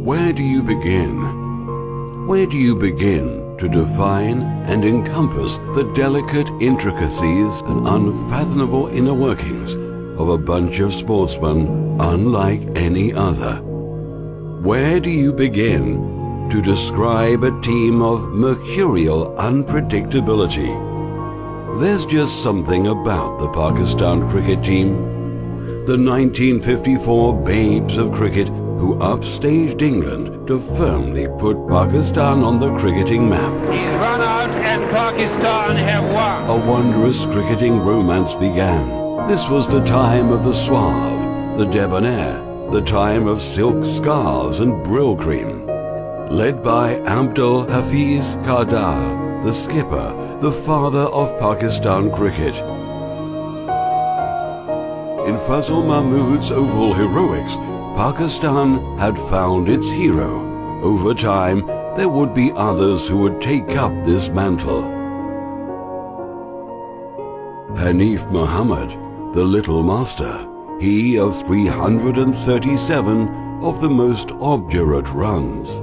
Where do you begin? Where do you begin to define and encompass the delicate intricacies and unfathomable inner workings of a bunch of sportsmen unlike any other? Where do you begin to describe a team of mercurial unpredictability? There's just something about the Pakistan cricket team. The 1954 babes of cricket who upstaged England to firmly put Pakistan on the cricketing map. He's run out and Pakistan have won. A wondrous cricketing romance began. This was the time of the suave, the debonair, the time of silk scarves and brill cream. Led by Abdul Hafiz Kardar, the skipper, the father of Pakistan cricket. In Fazl Mahmood's oval heroics, Pakistan had found its hero. Over time, there would be others who would take up this mantle. Hanif Muhammad, the Little Master, he of 337 of the most obdurate runs,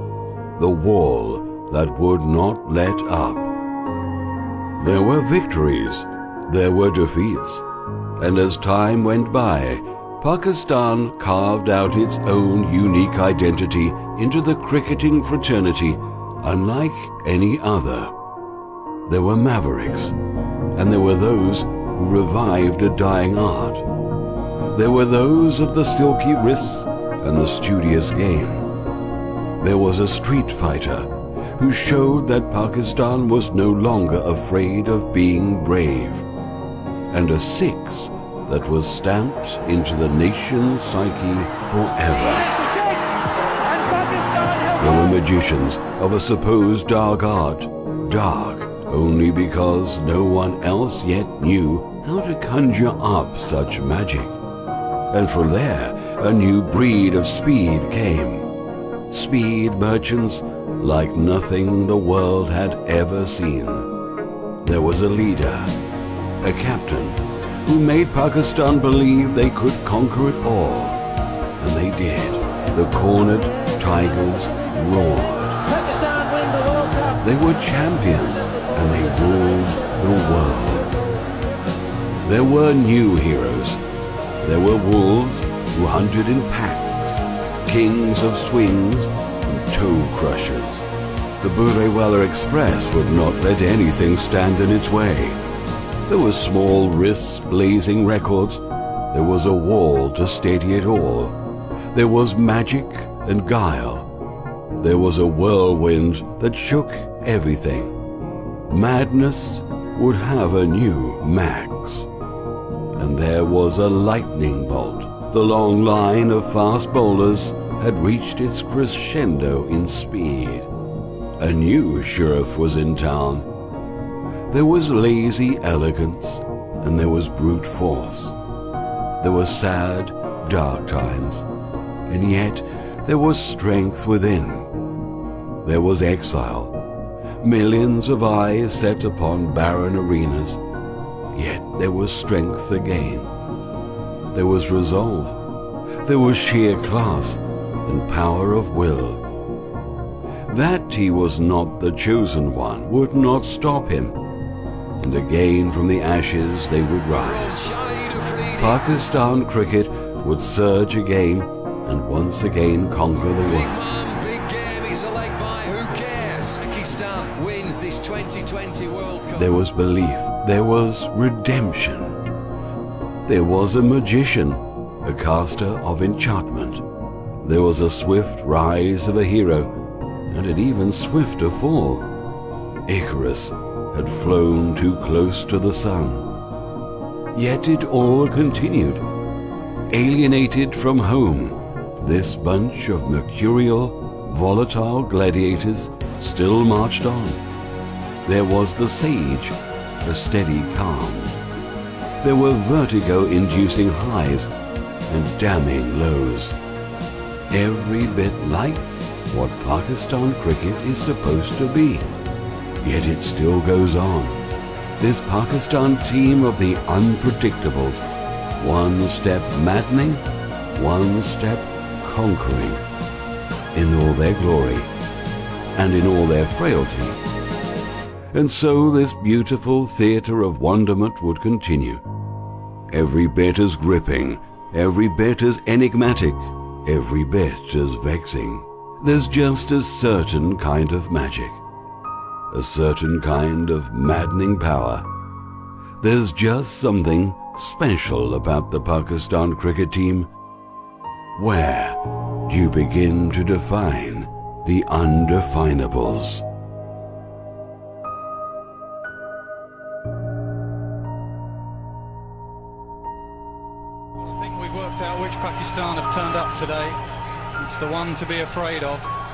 the wall that would not let up. There were victories, there were defeats, and as time went by, Pakistan carved out its own unique identity into the cricketing fraternity unlike any other. There were mavericks, and there were those who revived a dying art. There were those of the silky wrists and the studious game. There was a street fighter who showed that Pakistan was no longer afraid of being brave, and a six that was stamped into the nation's psyche forever. There were magicians of a supposed dark art, dark only because no one else yet knew how to conjure up such magic. And from there, a new breed of speed came. Speed merchants like nothing the world had ever seen. There was a leader, a captain, who made Pakistan believe they could conquer it all. And they did. The cornered tigers roared. Pakistan win the World Cup. They were champions, and they ruled the world. There were new heroes. There were wolves who hunted in packs, kings of swings and toe crushers. The Burewala Express would not let anything stand in its way. There were small wrists blazing records. There was a wall to steady it all. There was magic and guile. There was a whirlwind that shook everything. Madness would have a new max. And there was a lightning bolt. The long line of fast bowlers had reached its crescendo in speed. A new sheriff was in town. There was lazy elegance, and there was brute force. There were sad, dark times, and yet there was strength within. There was exile, millions of eyes set upon barren arenas, yet there was strength again. There was resolve, there was sheer class and power of will. That he was not the chosen one would not stop him. And again from the ashes they would rise. Pakistan cricket would surge again and once again conquer the world. Big game, he's a leg by, who cares? Pakistan win this 2020 World Cup. There was belief, there was redemption. There was a magician, a caster of enchantment. There was a swift rise of a hero, and an even swifter fall. Icarus had flown too close to the sun. Yet it all continued. Alienated from home, this bunch of mercurial, volatile gladiators still marched on. There was the sage, a steady calm. There were vertigo-inducing highs and damning lows. Every bit like what Pakistan cricket is supposed to be. Yet it still goes on. This Pakistan team of the unpredictables, one step maddening, one step conquering. in all their glory and in all their frailty. And so this beautiful theatre of wonderment would continue, every bit as gripping, every bit as enigmatic, every bit as vexing. There's just a certain kind of magic, a certain kind of maddening power. There's just something special about the Pakistan cricket team. Where do you begin to define the undefinables? I think we've worked out which Pakistan have turned up today. It's the one to be afraid of.